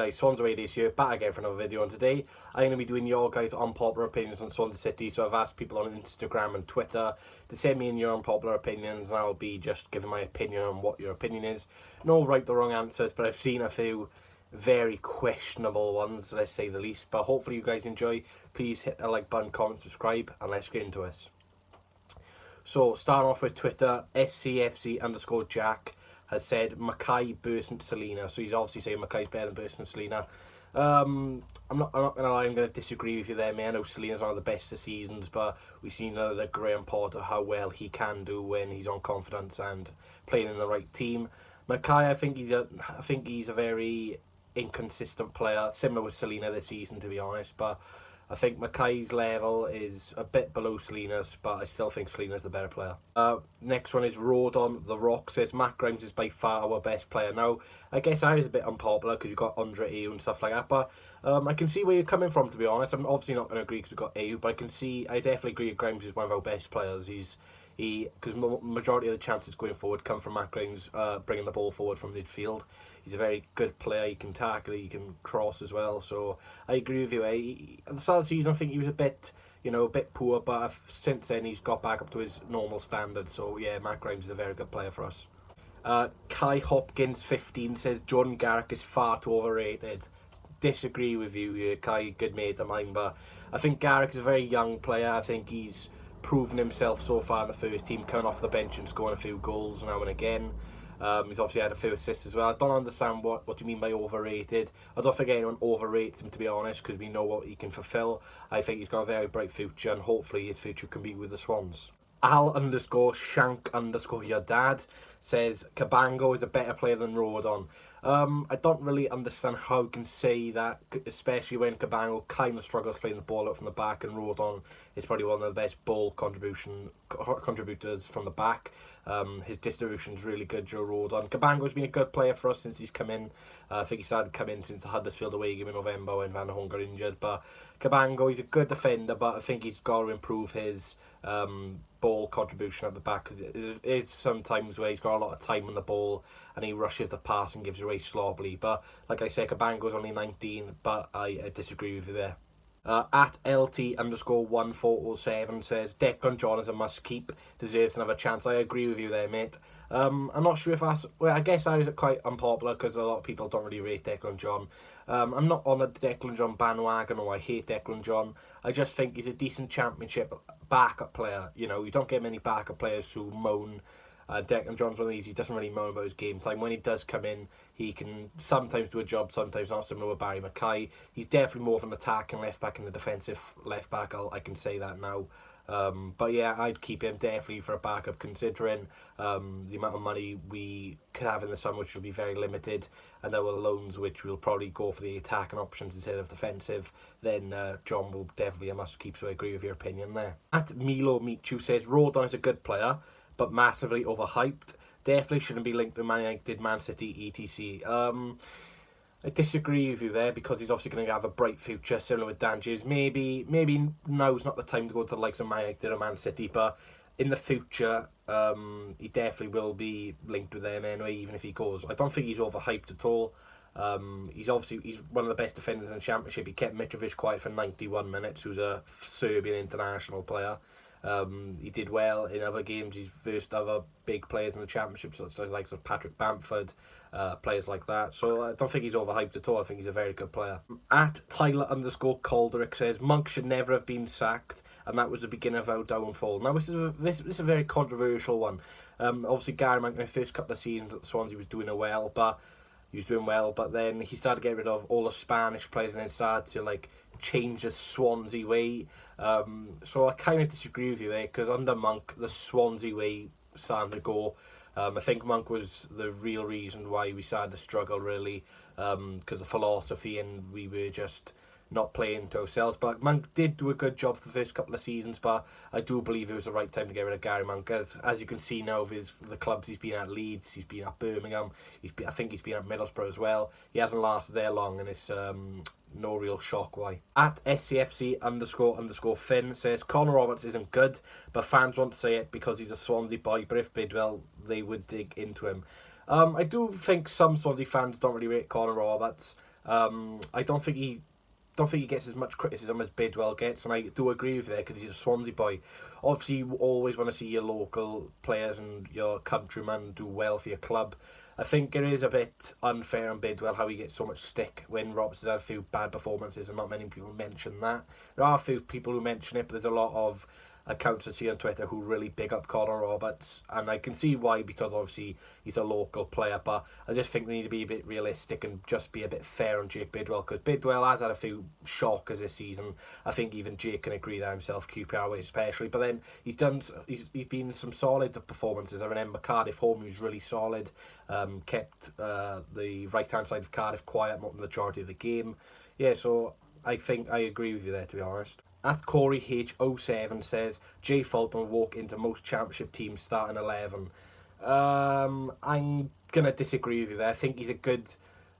guys, Swansea away this year, back again for another video, and today I'm going to be doing your guys' unpopular opinions on Swansea City. So I've asked people on Instagram and Twitter to send me in your unpopular opinions, and I'll be just giving my opinion on what your opinion is. No right or wrong answers, but I've seen a few very questionable ones, let's say the least. But hopefully you guys enjoy. Please hit the like button, comment, subscribe, and let's get into this. So starting off with Twitter, SCFC_Jack has said Mackay burst into Selena. So he's obviously saying Mackay's better than burst into Selena. I'm not gonna lie, I'm gonna disagree with you there, mate. I know Selena's one of the best of seasons, but we've seen the Graham Potter how well he can do when he's on confidence and playing in the right team. Mackay, I think he's a very inconsistent player, similar with Selena this season, to be honest. But I think Mackay's level is a bit below Selena's, but I still think Selena's the better player. Next one is Rodon The Rock says Matt Grimes is by far our best player. Now, I guess I was a bit unpopular because you've got Andre Ayew and stuff like that, but I can see where you're coming from, to be honest. I'm obviously not going to agree because we've got Ayew, but I definitely agree that Grimes is one of our best players. Because majority of the chances going forward come from Matt Grimes bringing the ball forward from midfield. He's a very good player. He can tackle, he can cross as well. So I agree with you. At the start of the season, I think he was a bit poor, but since then he's got back up to his normal standards. So yeah, Matt Grimes is a very good player for us. Kai Hopkins 15 says Jordan Garrick is far too overrated. Disagree with you, Kai, good mate of mine, but I think Garrick is a very young player. I think he's proven himself so far in the first team, coming off the bench and scoring a few goals now and again. He's obviously had a few assists as well. I don't understand what you mean by overrated. I don't think anyone overrates him, to be honest, because we know what he can fulfill. I think he's got a very bright future, and hopefully his future can be with the Swans. Al_Shank_your dad says Cabango is a better player than Rodon. I don't really understand how you can say that, especially when Cabango kind of struggles playing the ball out from the back, and Rodon is probably one of the best ball contributors from the back. His distribution is really good, Joe Rodon. Cabango's been a good player for us since he's come in. I think he started coming in since the Huddersfield away game in November when Van der Hoorn got injured. But Cabango, he's a good defender, but I think he's got to improve his ball contribution at the back, because it is sometimes where he's got a lot of time on the ball and he rushes the pass and gives it away sloppily. But like I say, Cabango's only 19, but I disagree with you there. At LT_1407 says Declan John is a must keep, deserves another chance. I agree with you there, mate. I'm not sure if that's, well, I guess I was quite unpopular because a lot of people don't really rate Declan John. I'm not on the Declan John bandwagon, or I hate Declan John. I just think he's a decent championship backup player. You know, you don't get many backup players who moan. Declan John's one of these, he doesn't really moan about his game time. When he does come in, he can sometimes do a job, sometimes not, similar with Barry Mackay. He's definitely more of an attacking left back and a defensive left back, I can say that now. But yeah, I'd keep him definitely for a backup, considering the amount of money we could have in the summer, which will be very limited, and our loans, which will probably go for the attacking options instead of defensive. Then John will definitely be a must keep, so I agree with your opinion there. At Milo Michu says Rodon is a good player, but massively overhyped. Definitely shouldn't be linked to Man United, Man City, etc. I disagree with you there, because he's obviously going to have a bright future, similar with Dan James. Maybe now's not the time to go to the likes of Man United or Man City, but in the future, he definitely will be linked with them anyway, even if he goes. I don't think he's overhyped at all. He's one of the best defenders in the Championship. He kept Mitrovic quiet for 91 minutes, who's a Serbian international player. He did well in other games. He's versed other big players in the Championship, such as like Patrick Bamford, players like that. So I don't think he's overhyped at all. I think he's a very good player. At Tyler_Calderick says Monk should never have been sacked, and that was the beginning of our downfall. Now this is a very controversial one. Obviously Gary Monk in the first couple of seasons at Swansea was doing well, but then he started getting rid of all the Spanish players and then started to change the Swansea way. So I kind of disagree with you there, because under Monk, the Swansea way started to go. I think Monk was the real reason why we started to struggle, really, because the philosophy, and we were just not playing to ourselves. But Monk did do a good job for the first couple of seasons, but I do believe it was the right time to get rid of Gary Monk. As you can see now with the clubs he's been at, Leeds, he's been at Birmingham, I think he's been at Middlesbrough as well. He hasn't lasted there long, and it's no real shock why. At SCFC__Finn says Connor Roberts isn't good, but fans want to say it because he's a Swansea boy, but if Bidwell, they would dig into him. I do think some Swansea fans don't really rate Connor Roberts. I don't think he gets as much criticism as Bidwell gets, and I do agree with that because he's a Swansea boy. Obviously, you always want to see your local players and your countrymen do well for your club. I think it is a bit unfair on Bidwell how he gets so much stick when Robertson's had a few bad performances, and not many people mention that. There are a few people who mention it, but there's a lot of accounts I see on Twitter who really big up Connor Roberts, and I can see why, because obviously he's a local player, but I just think they need to be a bit realistic and just be a bit fair on Jake Bidwell, because Bidwell has had a few shockers this season. I think even Jake can agree that himself, QPR especially, but then he's been in some solid performances. I remember Cardiff home, he was really solid, kept the right hand side of Cardiff quiet the majority of the game. Yeah, so I think I agree with you there, to be honest. At Corey H07 says Jay Fulton will walk into most championship teams starting 11. I'm gonna disagree with you there. I think he's a good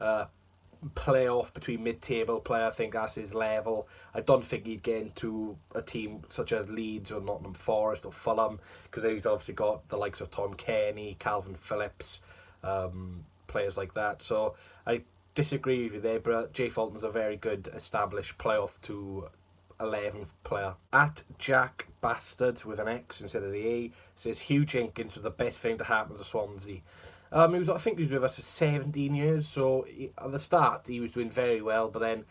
playoff between mid-table player. I think that's his level. I don't think he'd get into a team such as Leeds or Nottingham Forest or Fulham, because he's obviously got the likes of Tom Kenny, Calvin Phillips, players like that. So I disagree with you there, but Jay Fulton's a very good established playoff to 11th player. At Jack Bastard with an X instead of the A says Hugh Jenkins was the best thing to happen to Swansea. I think he was with us for 17 years, so at the start he was doing very well, but then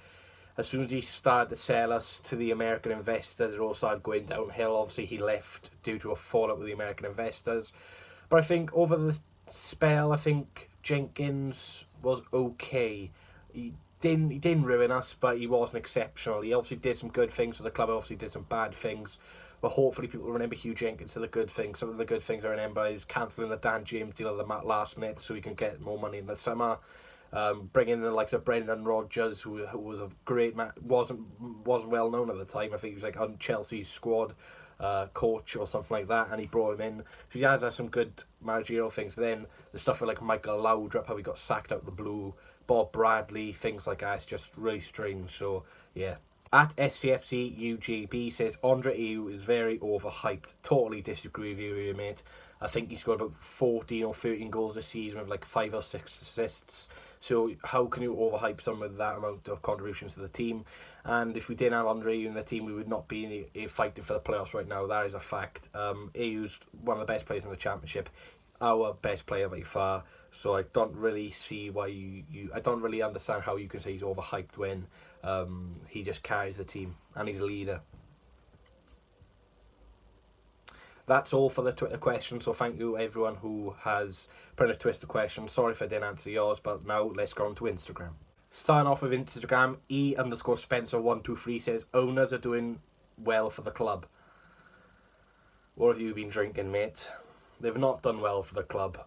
as soon as he started to sell us to the American investors, it all started going downhill. Obviously he left due to a fallout with the American investors, but I think over the spell, I think Jenkins was okay. He didn't ruin us, but he wasn't exceptional. He obviously did some good things for the club, obviously did some bad things, but hopefully people remember Hugh Jenkins for the good things. Some of the good things I remember is cancelling the Dan James deal at the last minute so he can get more money in the summer. Bringing in the likes of Brendan Rodgers, who was a great man, wasn't well known at the time. I think he was like on Chelsea's squad coach or something like that, and he brought him in. So he has had some good managerial things. But then the stuff with like Michael Laudrup, how he got sacked out of the blue, Bob Bradley, things like that. It's just really strange. So yeah. At SCFC UGB says Andre Ayew is very overhyped. Totally disagree with you, mate. I think he scored about 14 or 13 goals this season with like 5 or 6 assists. So how can you overhype someone with that amount of contributions to the team? And if we didn't have Andre Ayew in the team, we would not be fighting for the playoffs right now. That is a fact. Ayew's one of the best players in the championship, our best player by far. So I don't really see why I don't really understand how you can say he's overhyped when he just carries the team and he's a leader. That's all for the Twitter questions, so thank you everyone who has put in a Twitter question. Sorry if I didn't answer yours, but now let's go on to Instagram. Starting off with Instagram, E_Spencer123 says owners are doing well for the club. What have you been drinking, mate? They've not done well for the club.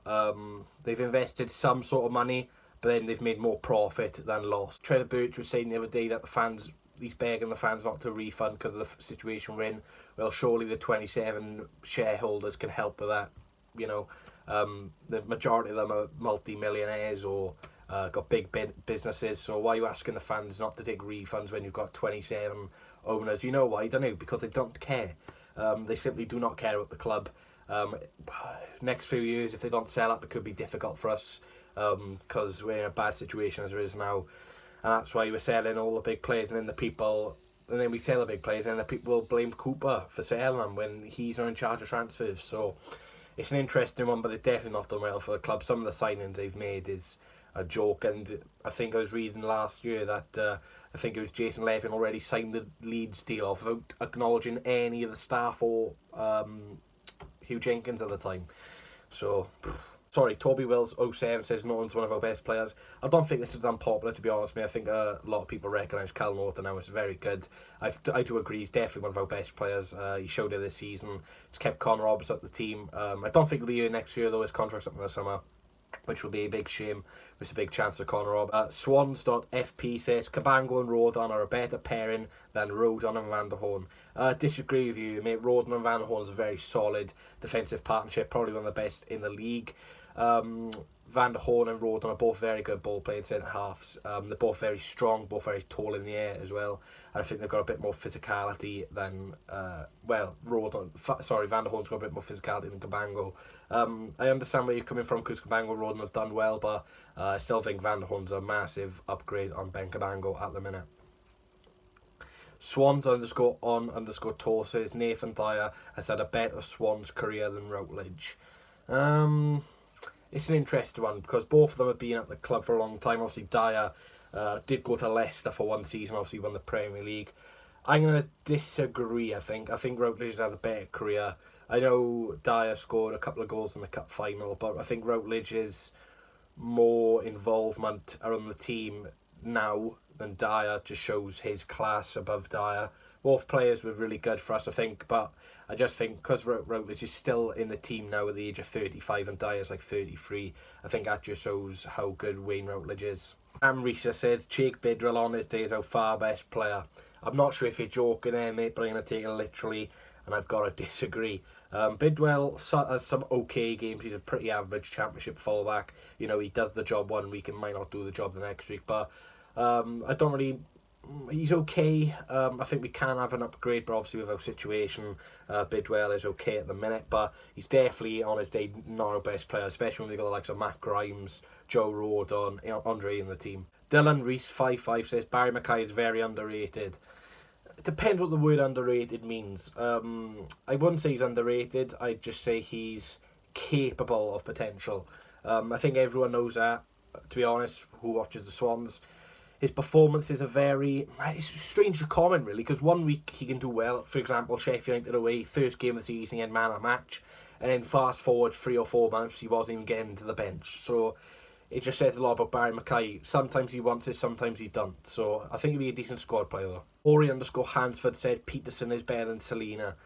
They've invested some sort of money, but then they've made more profit than loss. Trevor Birch was saying the other day that he's begging the fans not to refund because of the situation we're in. Well, surely the 27 shareholders can help with that. You know, the majority of them are multi-millionaires or got big businesses. So why are you asking the fans not to take refunds when you've got 27 owners? You know why, don't you? Because they don't care. They simply do not care about the club. Next few years, if they don't sell up, it could be difficult for us because we're in a bad situation as it is now. And that's why we're selling all the big players, and then we sell the big players, and the people will blame Cooper for selling them when he's not in charge of transfers. So it's an interesting one, but they've definitely not done well for the club. Some of the signings they've made is a joke, and I think I was reading last year that I think it was Jason Levin already signed the Leeds deal off without acknowledging any of the staff or Hugh Jenkins at the time. So sorry, Toby Wills 07 says Norton's one of our best players. I don't think this is unpopular, to be honest with me. I think a lot of people recognise Cal Norton now. It's very good. I do agree, he's definitely one of our best players. He showed it this season. He's kept Connor Roberts at the team. I don't think he'll be here next year, though. His contract's up in the summer, which will be a big shame. There's a big chance of Connor Roberts. Swans.fp says Cabango and Rodon are a better pairing than Rodon and Van der Horn. Disagree with you, mate. Rodon and Van der Horn is a very solid defensive partnership, probably one of the best in the league. Van der Horn and Rodon are both very good ball-playing centre-halves. They're both very strong, both very tall in the air as well. And I think they've got a bit more physicality than, Van der Horn's got a bit more physicality than Cabango. I understand where you're coming from because Cabango and Rodon have done well, but I still think Van der Horn's a massive upgrade on Ben Cabango at the minute. Swans _on_Tor says Nathan Dyer has had a better Swans career than Routledge. It's an interesting one because both of them have been at the club for a long time. Obviously, Dyer did go to Leicester for one season, obviously won the Premier League. I'm going to disagree, I think. I think Routledge has had a better career. I know Dyer scored a couple of goals in the cup final, but I think Routledge's more involvement around the team now than Dyer just shows his class above Dyer. Both players were really good for us, I think, but I just think because Routledge is still in the team now at the age of 35 and Dyer's like 33, I think that just shows how good Wayne Routledge is. Risa says Jake Bidwell on his day is our far best player. I'm not sure if you're joking there, mate, but I'm going to take it literally, and I've got to disagree. Bidwell has some okay games. He's a pretty average championship fullback. You know, he does the job one week and might not do the job the next week, but I don't really... He's okay. I think we can have an upgrade, but obviously with our situation, Bidwell is okay at the minute, but he's definitely on his day not our best player, especially when we got the likes of Matt Grimes, Joe Rodon, Andre in the team. Dylan Reese 55 says Barry Mackay is very underrated. It depends what the word underrated means. I wouldn't say he's underrated. I'd just say he's capable of potential. I think everyone knows that, to be honest, who watches the Swans. His performances are it's strange to comment really, because one week he can do well. For example, Sheffield United away, first game of the season, he had man of the match, and then fast forward 3 or 4 months, he wasn't even getting to the bench. So it just says a lot about Barry Mackay. Sometimes he wants it, sometimes he don't. So I think he'll be a decent squad player though. Ori _Hansford said Peterson is better than Selina.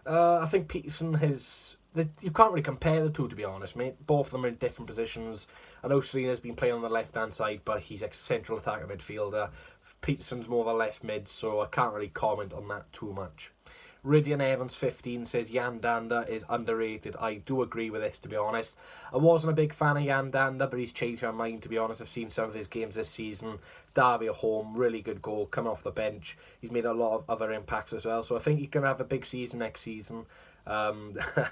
I think Peterson has... You can't really compare the two, to be honest, mate. Both of them are in different positions. I know Selina's been playing on the left-hand side, but he's a central attacker midfielder. Peterson's more of a left mid, so I can't really comment on that too much. Ridian Evans 15 says Jan Danda is underrated. I do agree with this, to be honest. I wasn't a big fan of Jan Danda, but he's changed my mind, to be honest. I've seen some of his games this season. Derby at home, really good goal, coming off the bench. He's made a lot of other impacts as well, so I think he can have a big season next season.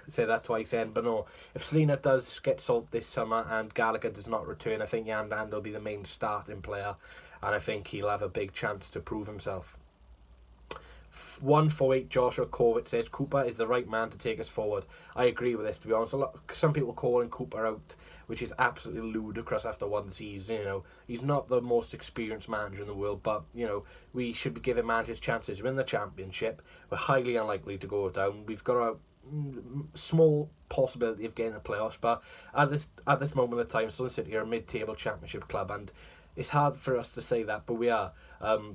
Say that twice then, but no, if Selina does get sold this summer and Gallagher does not return, I think Jan Danda will be the main starting player, and I think he'll have a big chance to prove himself. 148 Joshua Corbett says Cooper is the right man to take us forward. I agree with this, to be honest. Some people calling Cooper out, which is absolutely ludicrous after one season. You know, he's not the most experienced manager in the world, but you know, we should be giving managers chances. We're in the Championship. We're highly unlikely to go down. We've got a small possibility of getting the playoffs, but at this moment of time, Sun City are a mid-table Championship club, and it's hard for us to say that, but we are.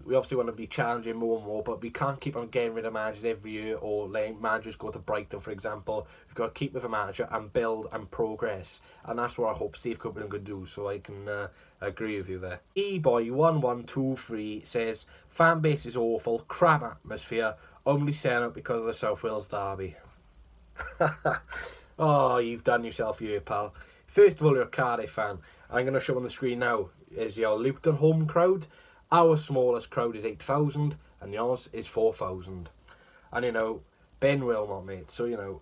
We obviously want to be challenging more and more, but we can't keep on getting rid of managers every year or letting managers go to Brighton, for example. We've got to keep with a manager and build and progress, and that's what I hope Steve Copeland could do, so I can agree with you there. E-Boy1123 says, fan base is awful, crap atmosphere, only selling out because of the South Wales derby. Oh, you've done yourself here, pal. First of all, you're a Cardiff fan. I'm going to show on the screen now is your Luton home crowd. Our smallest crowd is 8,000 and yours is 4,000. And you know, Ben Wilmot, mate. So you know,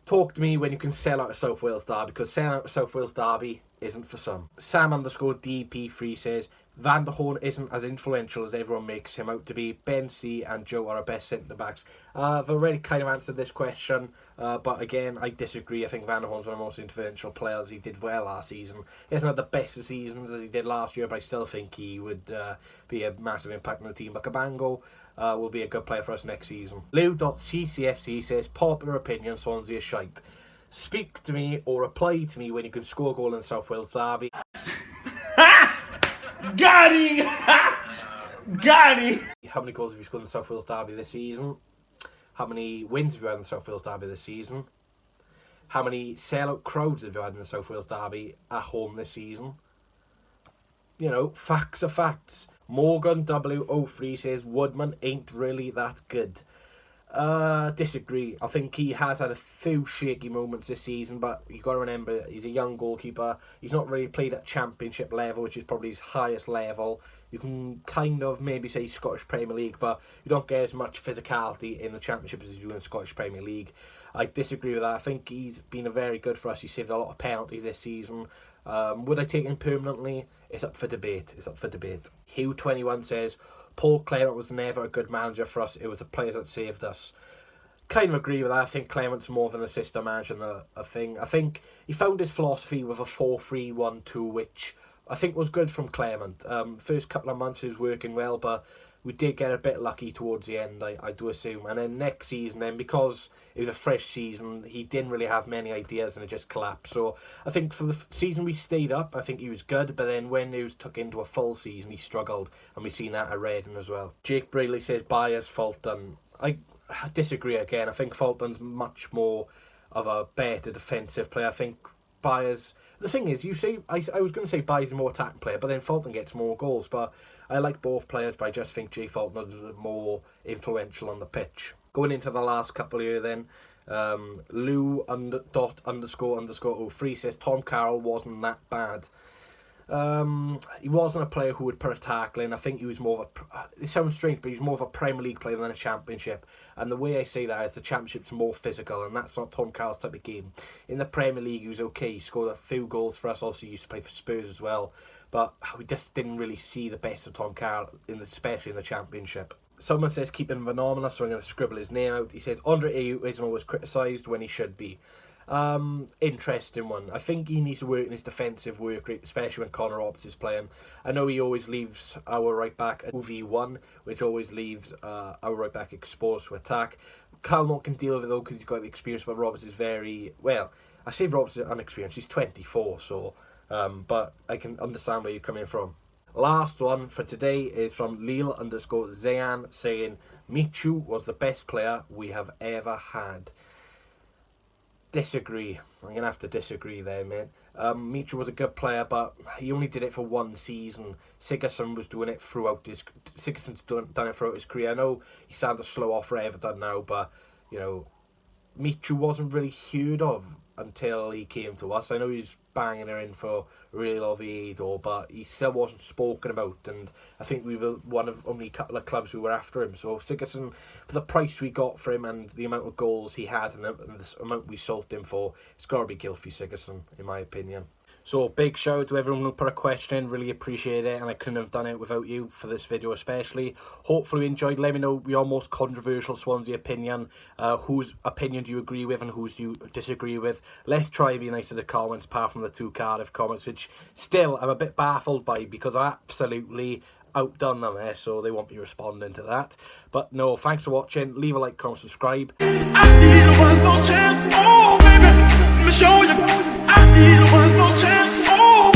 talk to me when you can sell out a South Wales derby, because selling out a South Wales derby isn't for some. Sam _DP3 says Van der Horn isn't as influential as everyone makes him out to be. Ben C and Joe are our best centre-backs. I've already kind of answered this question, but again, I disagree. I think Van der Horn's one of the most influential players. He did well last season. He hasn't had the best of seasons as he did last year, but I still think he would be a massive impact on the team. But Cabango will be a good player for us next season. Lou.ccfc says, popular opinion, Swansea is shite. Speak to me or reply to me when you can score a goal in the South Wales derby. Got him! Got him! How many goals have you scored in the South Wales derby this season? How many wins have you had in the South Wales derby this season? How many sellout crowds have you had in the South Wales derby at home this season? You know, facts are facts. Morgan W03 says Woodman ain't really that good. Disagree. I think he has had a few shaky moments this season, but you've got to remember he's a young goalkeeper. He's not really played at Championship level, which is probably his highest level. You can kind of maybe say Scottish Premier League, but you don't get as much physicality in the Championship as you do in the Scottish Premier League. I disagree with that. I think he's been very good for us. He saved a lot of penalties this season. Would I take him permanently? It's up for debate. Hugh21 says, Paul Clement was never a good manager for us. It was the players that saved us. Kind of agree with that. I think Clement's more than a system manager than a thing. I think he found his philosophy with a 4-3-1-2, which I think was good from Clement. First couple of months he was working well, but we did get a bit lucky towards the end, I do assume. And then next season, then because it was a fresh season, he didn't really have many ideas and it just collapsed. So I think for the season we stayed up, I think he was good. But then when he was took into a full season, he struggled. And we've seen that at Reading as well. Jake Brayley says, Byers, Fulton. I disagree again. I think Fulton's much more of a better defensive player. I think Byers... The thing is, you say I was going to say Byers is a more attacking player, but then Fulton gets more goals. But I like both players, but I just think Jay Fulton is more influential on the pitch. Going into the last couple here then, Lou__03 says Tom Carroll wasn't that bad. He wasn't a player who would put a tackle in. I think he was more of a... It sounds strange, but he's more of a Premier League player than a Championship. And the way I say that is the Championship's more physical, and that's not Tom Carroll's type of game. In the Premier League, he was okay. He scored a few goals for us. Obviously, he used to play for Spurs as well. But we just didn't really see the best of Tom Carroll, especially in the Championship. Someone says keep him phenomenal, so I'm going to scribble his name out. He says Andre Ayew isn't always criticised when he should be. Interesting one. I think he needs to work in his defensive work rate, especially when Connor Roberts is playing. I know he always leaves our right back at OV1, which always leaves our right back exposed to attack. Calnott can deal with it though because he's got the experience, but Roberts is very... Well, I say Roberts is unexperienced. He's 24, so... but I can understand where you're coming from. Last one for today is from Lil_Zayan saying Michu was the best player we have ever had. Disagree. I'm going to have to disagree there, mate. Michu was a good player, but he only did it for one season. Sigurdsson was doing it throughout his... Sigurdsson's done it throughout his career. I know he's starting to slow off for Everton now, but, you know, Michu wasn't really heard of until he came to us. I know he's banging her in for Real Oviedo, but he still wasn't spoken about, and I think we were one of only a couple of clubs who were after him. So Sigurdsson, for the price we got for him and the amount of goals he had and the amount we sold him for, it's got to be Gylfi Sigurdsson, in my opinion. So big shout out to everyone who put a question in, really appreciate it, and I couldn't have done it without you for this video especially. Hopefully you enjoyed. Let me know your most controversial Swansea opinion. Whose opinion do you agree with and whose do you disagree with? Let's try and be nice to the comments apart from the 2 Cardiff comments, which still I'm a bit baffled by because I absolutely outdone them there, so they won't be responding to that. But no, thanks for watching. Leave a like, comment, subscribe. I need one more chance. Oh, baby, let me show you. I need one more chance. Oh.